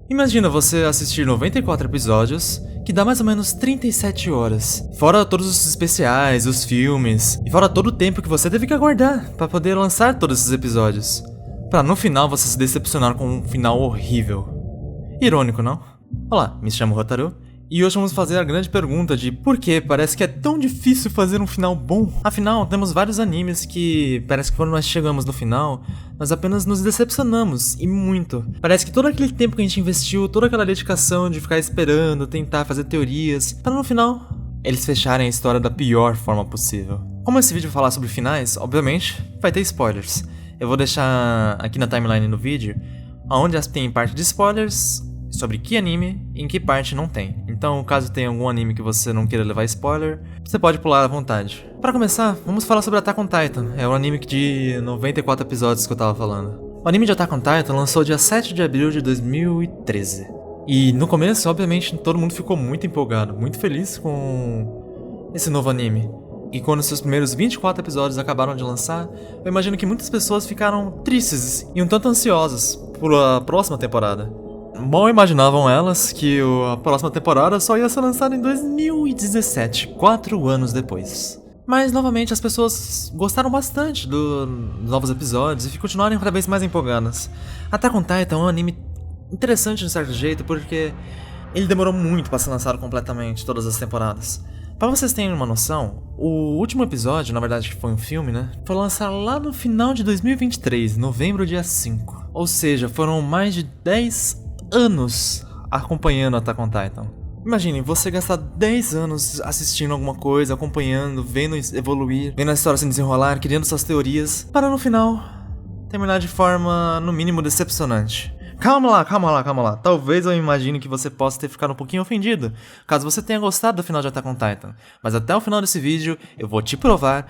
Imagina você assistir 94 episódios, que dá mais ou menos 37 horas. Fora todos os especiais, os filmes, e fora todo o tempo que você teve que aguardar pra poder lançar todos esses episódios. Pra no final você se decepcionar com um final horrível. Irônico, não? Olá, me chamo Rotaru, e hoje vamos fazer a grande pergunta de por que parece que é tão difícil fazer um final bom. Afinal, temos vários animes que parece que quando nós chegamos no final, nós apenas nos decepcionamos, e muito. Parece que todo aquele tempo que a gente investiu, toda aquela dedicação de ficar esperando, tentar fazer teorias, para no final, eles fecharem a história da pior forma possível. Como esse vídeo vai falar sobre finais, obviamente, vai ter spoilers. Eu vou deixar aqui na timeline do vídeo, onde tem parte de spoilers sobre que anime e em que parte não tem. Então, caso tenha algum anime que você não queira levar spoiler, você pode pular à vontade. Para começar, vamos falar sobre Attack on Titan. É o anime de 94 episódios que eu tava falando. O anime de Attack on Titan lançou dia 7 de abril de 2013. E no começo, obviamente, todo mundo ficou muito empolgado, muito feliz com esse novo anime. E quando seus primeiros 24 episódios acabaram de lançar, eu imagino que muitas pessoas ficaram tristes e um tanto ansiosas por a próxima temporada. Mal imaginavam elas que a próxima temporada só ia ser lançada em 2017, 4 anos depois. Mas, novamente, as pessoas gostaram bastante dos novos episódios e continuaram cada vez mais empolgadas. Attack on Titan é um anime interessante de certo jeito porque ele demorou muito para ser lançado completamente, todas as temporadas. Pra vocês terem uma noção, o último episódio, na verdade que foi um filme, né? Foi lançado lá no final de 2023, novembro dia 5. Ou seja, foram mais de 10 anos acompanhando Attack on Titan. Imagine, você gastar 10 anos assistindo alguma coisa, acompanhando, vendo evoluir, vendo a história se desenrolar, criando suas teorias, para no final terminar de forma, no mínimo, decepcionante. Calma lá. Talvez eu imagine que você possa ter ficado um pouquinho ofendido, caso você tenha gostado do final de Attack on Titan. Mas até o final desse vídeo, eu vou te provar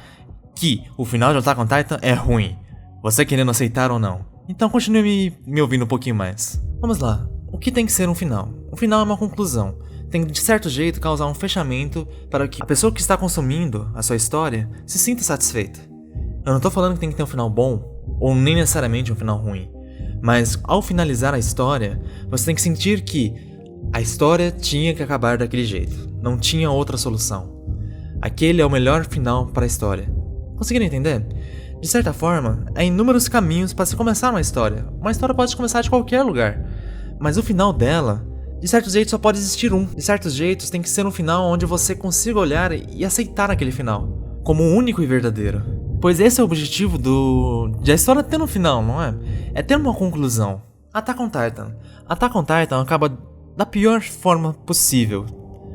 que o final de Attack on Titan é ruim. Você querendo aceitar ou não. Então continue me ouvindo um pouquinho mais. Vamos lá. O que tem que ser um final? Um final é uma conclusão. Tem que, de certo jeito, causar um fechamento para que a pessoa que está consumindo a sua história se sinta satisfeita. Eu não tô falando que tem que ter um final bom, ou nem necessariamente um final ruim. Mas, ao finalizar a história, você tem que sentir que a história tinha que acabar daquele jeito. Não tinha outra solução. Aquele é o melhor final para a história. Conseguiram entender? De certa forma, há inúmeros caminhos para se começar uma história. Uma história pode começar de qualquer lugar. Mas o final dela, de certo jeito, só pode existir um. De certos jeitos, tem que ser um final onde você consiga olhar e aceitar aquele final como único e verdadeiro. Pois esse é o objetivo de a história ter um final, não é? É ter uma conclusão. Attack on Titan. Attack on Titan acaba da pior forma possível.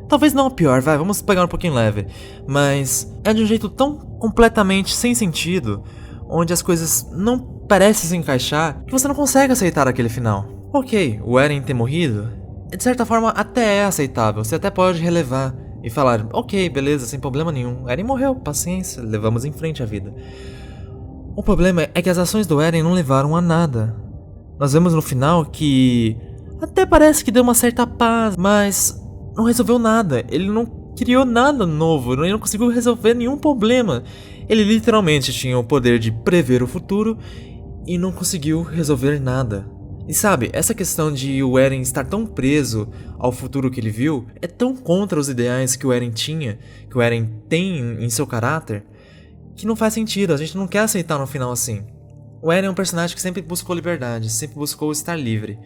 Talvez não a pior, vamos pegar um pouquinho leve. Mas é de um jeito tão completamente sem sentido, onde as coisas não parecem se encaixar, que você não consegue aceitar aquele final. Ok, o Eren ter morrido, de certa forma até é aceitável, você até pode relevar e falar, ok, beleza, sem problema nenhum, Eren morreu, paciência, levamos em frente a vida. O problema é que as ações do Eren não levaram a nada. Nós vemos no final que até parece que deu uma certa paz, mas não resolveu nada, ele não criou nada novo, ele não conseguiu resolver nenhum problema. Ele literalmente tinha o poder de prever o futuro e não conseguiu resolver nada. E sabe, essa questão de o Eren estar tão preso ao futuro que ele viu é tão contra os ideais que o Eren tinha, que o Eren tem em seu caráter, que não faz sentido, a gente não quer aceitar no final assim. O Eren é um personagem que sempre buscou liberdade, sempre buscou estar livre.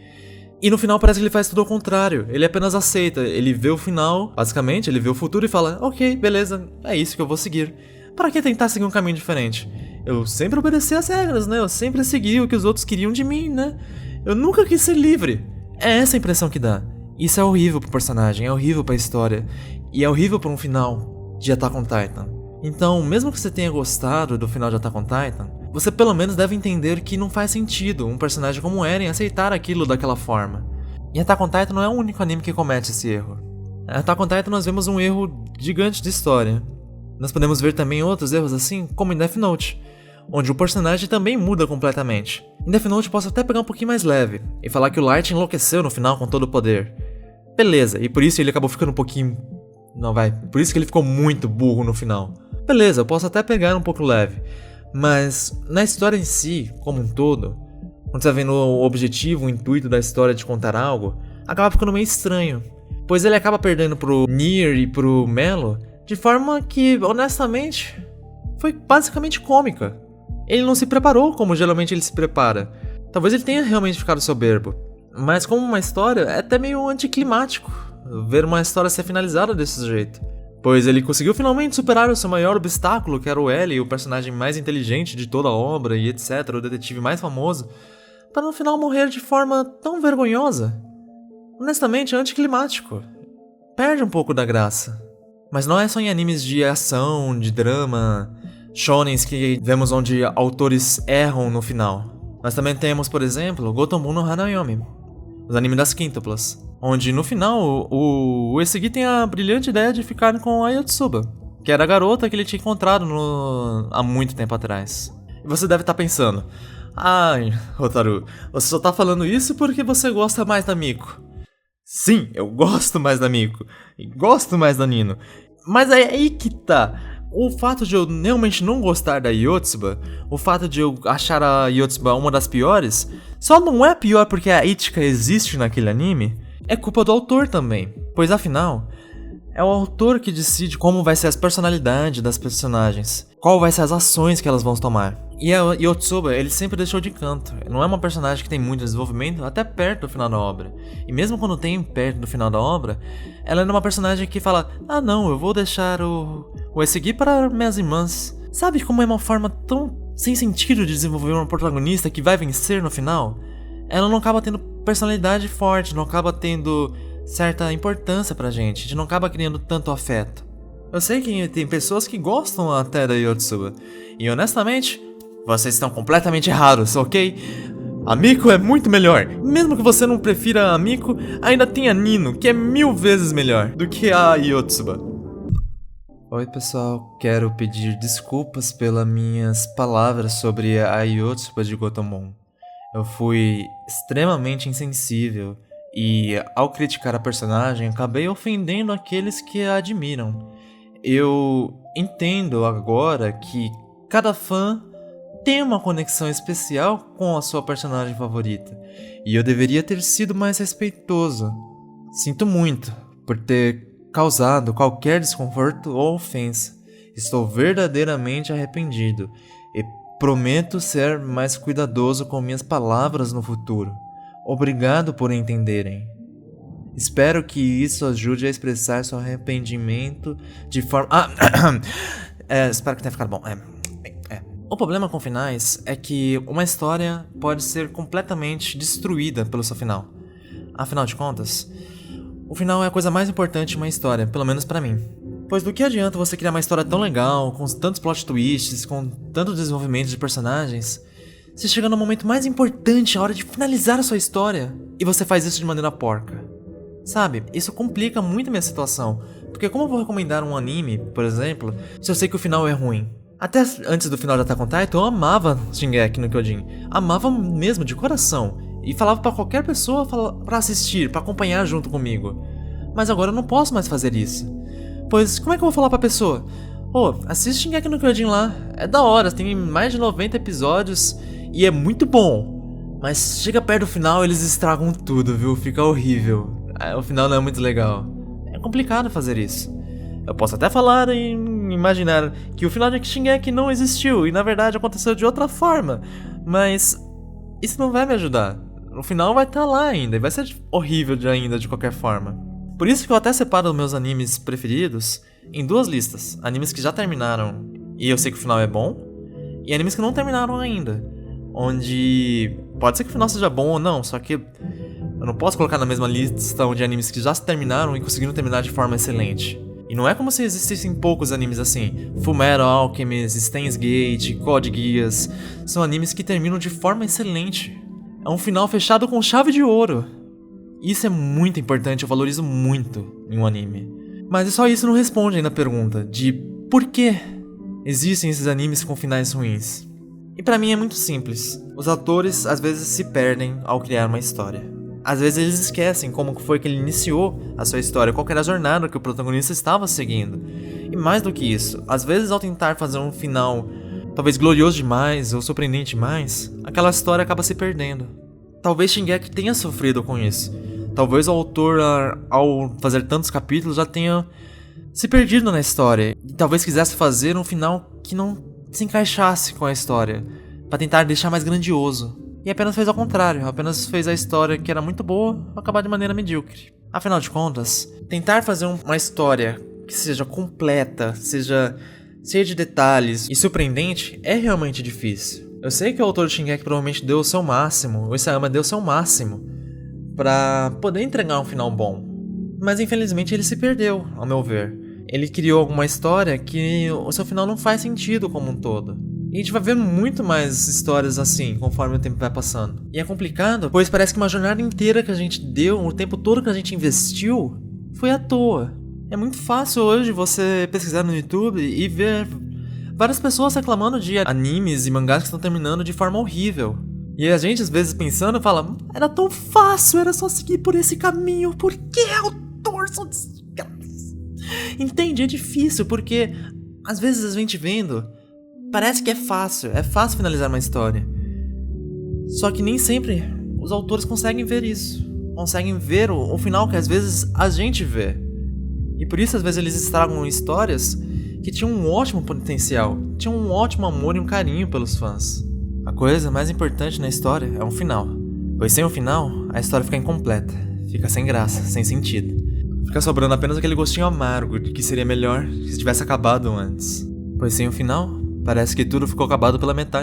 E no final parece que ele faz tudo ao contrário, ele apenas aceita, ele vê o final, basicamente, ele vê o futuro e fala, ok, beleza, é isso que eu vou seguir. Para que tentar seguir um caminho diferente? Eu sempre obedeci às regras, né? Eu sempre segui o que os outros queriam de mim, né? Eu nunca quis ser livre. É essa a impressão que dá. Isso é horrível pro personagem, é horrível pra história. E é horrível pra um final de Attack on Titan. Então, mesmo que você tenha gostado do final de Attack on Titan, você pelo menos deve entender que não faz sentido um personagem como Eren aceitar aquilo daquela forma. E Attack on Titan não é o único anime que comete esse erro. Em Attack on Titan nós vemos um erro gigante de história. Nós podemos ver também outros erros assim, como em Death Note, onde o personagem também muda completamente. Em Death Note posso até pegar um pouquinho mais leve e falar que o Light enlouqueceu no final com todo o poder. Beleza, e por isso ele acabou ficando um pouquinho... por isso que ele ficou muito burro no final. Beleza, eu posso até pegar um pouco leve. Mas na história em si, como um todo, quando você tá vendo o objetivo, o intuito da história de contar algo, acaba ficando meio estranho, pois ele acaba perdendo pro Nier e pro Melo de forma que, honestamente, foi basicamente cômica. Ele não se preparou como geralmente ele se prepara. Talvez ele tenha realmente ficado soberbo, mas como uma história é até meio anticlimático ver uma história ser finalizada desse jeito, pois ele conseguiu finalmente superar o seu maior obstáculo, que era o L, o personagem mais inteligente de toda a obra e etc, o detetive mais famoso, para no final morrer de forma tão vergonhosa. Honestamente, é anticlimático. Perde um pouco da graça. Mas não é só em animes de ação, de drama, shonens que vemos onde autores erram no final. Nós também temos, por exemplo, Gotobu no Hanayomi, os animes das quíntuplas, onde no final o Uesugi tem a brilhante ideia de ficar com a Yotsuba, que era a garota que ele tinha encontrado há muito tempo atrás. E você deve estar pensando, ai, Hotaru, você só tá falando isso porque você gosta mais da Miko. Sim, eu gosto mais da Miko, e gosto mais da Nino, mas é aí que tá. O fato de eu realmente não gostar da Yotsuba, o fato de eu achar a Yotsuba uma das piores, só não é pior porque a Ichika existe naquele anime, é culpa do autor também. Pois afinal, é o autor que decide como vai ser as personalidades das personagens, qual vai ser as ações que elas vão tomar. E a Yotsuba, ele sempre deixou de canto, não é uma personagem que tem muito desenvolvimento até perto do final da obra. E mesmo quando tem perto do final da obra, ela é uma personagem que fala, ah não, eu vou deixar o Uesugi para minhas irmãs. Sabe como é uma forma tão sem sentido de desenvolver uma protagonista que vai vencer no final? Ela não acaba tendo personalidade forte, não acaba tendo certa importância pra gente, a gente não acaba criando tanto afeto. Eu sei que tem pessoas que gostam até da Yotsuba, e honestamente, vocês estão completamente errados, ok? A Miko é muito melhor. Mesmo que você não prefira a Miko, ainda tem a Nino, que é 1000 vezes melhor do que a Yotsuba. Oi pessoal, quero pedir desculpas pelas minhas palavras sobre a Yotsuba de Gotomon. Eu fui extremamente insensível e, ao criticar a personagem, acabei ofendendo aqueles que a admiram. Eu entendo agora que cada fã tem uma conexão especial com a sua personagem favorita, e eu deveria ter sido mais respeitoso. Sinto muito por ter causado qualquer desconforto ou ofensa. Estou verdadeiramente arrependido e prometo ser mais cuidadoso com minhas palavras no futuro. Obrigado por entenderem. Espero que isso ajude a expressar seu arrependimento de forma... espero que tenha ficado bom. O problema com finais é que uma história pode ser completamente destruída pelo seu final. Afinal de contas, o final é a coisa mais importante de uma história, pelo menos pra mim. Pois do que adianta você criar uma história tão legal, com tantos plot twists, com tanto desenvolvimento de personagens, se chega no momento mais importante, a hora de finalizar a sua história, e você faz isso de maneira porca. Sabe, isso complica muito a minha situação, porque como eu vou recomendar um anime, por exemplo, se eu sei que o final é ruim? Até antes do final de Attack on Titan, eu amava Shingeki no Kyojin. Amava mesmo, de coração. E falava pra qualquer pessoa pra assistir, pra acompanhar junto comigo. Mas agora eu não posso mais fazer isso. Pois, como é que eu vou falar pra pessoa? Assiste Shingeki no Kyojin lá. É da hora, tem mais de 90 episódios e é muito bom. Mas chega perto do final, eles estragam tudo, viu? Fica horrível. O final não é muito legal. É complicado fazer isso. Eu posso até falar e imaginar que o final de Shingeki não existiu e na verdade aconteceu de outra forma, mas isso não vai me ajudar. O final vai estar lá ainda e vai ser horrível ainda de qualquer forma. Por isso que eu até separo meus animes preferidos em duas listas: animes que já terminaram e eu sei que o final é bom, e animes que não terminaram ainda, onde pode ser que o final seja bom ou não, só que eu não posso colocar na mesma lista de animes que já se terminaram e conseguiram terminar de forma excelente. E não é como se existissem poucos animes assim. Fullmetal Alchemist, Steins Gate, Code Geass são animes que terminam de forma excelente. É um final fechado com chave de ouro. Isso é muito importante, eu valorizo muito em um anime. Mas só isso não responde ainda a pergunta de por que existem esses animes com finais ruins. E pra mim é muito simples. Os autores às vezes se perdem ao criar uma história. Às vezes eles esquecem como foi que ele iniciou a sua história, qual era a jornada que o protagonista estava seguindo. E mais do que isso, às vezes ao tentar fazer um final talvez glorioso demais ou surpreendente demais, aquela história acaba se perdendo. Talvez Shingeki tenha sofrido com isso. Talvez o autor, ao fazer tantos capítulos, já tenha se perdido na história. E talvez quisesse fazer um final que não se encaixasse com a história, pra tentar deixar mais grandioso. E apenas fez ao contrário, apenas fez a história que era muito boa acabar de maneira medíocre. Afinal de contas, tentar fazer uma história que seja completa, seja cheia de detalhes e surpreendente é realmente difícil. Eu sei que o autor de Shingeki provavelmente deu o seu máximo, o Isayama deu o seu máximo pra poder entregar um final bom. Mas infelizmente ele se perdeu, ao meu ver. Ele criou alguma história que o seu final não faz sentido como um todo. E a gente vai ver muito mais histórias assim, conforme o tempo vai passando. E é complicado, pois parece que uma jornada inteira que a gente deu, o tempo todo que a gente investiu, foi à toa. É muito fácil hoje você pesquisar no YouTube e ver várias pessoas reclamando de animes e mangás que estão terminando de forma horrível. E a gente às vezes pensando fala, era tão fácil, era só seguir por esse caminho, por que autor só desgraça? Entende? É difícil, porque às vezes a gente vendo, parece que é fácil finalizar uma história. Só que nem sempre os autores conseguem ver isso, conseguem ver o final que às vezes a gente vê. E por isso às vezes eles estragam histórias que tinham um ótimo potencial, tinham um ótimo amor e um carinho pelos fãs. A coisa mais importante na história é um final, pois sem um final, a história fica incompleta, fica sem graça, sem sentido. Fica sobrando apenas aquele gostinho amargo de que seria melhor se tivesse acabado antes. Pois sem um final, parece que tudo ficou acabado pela metade.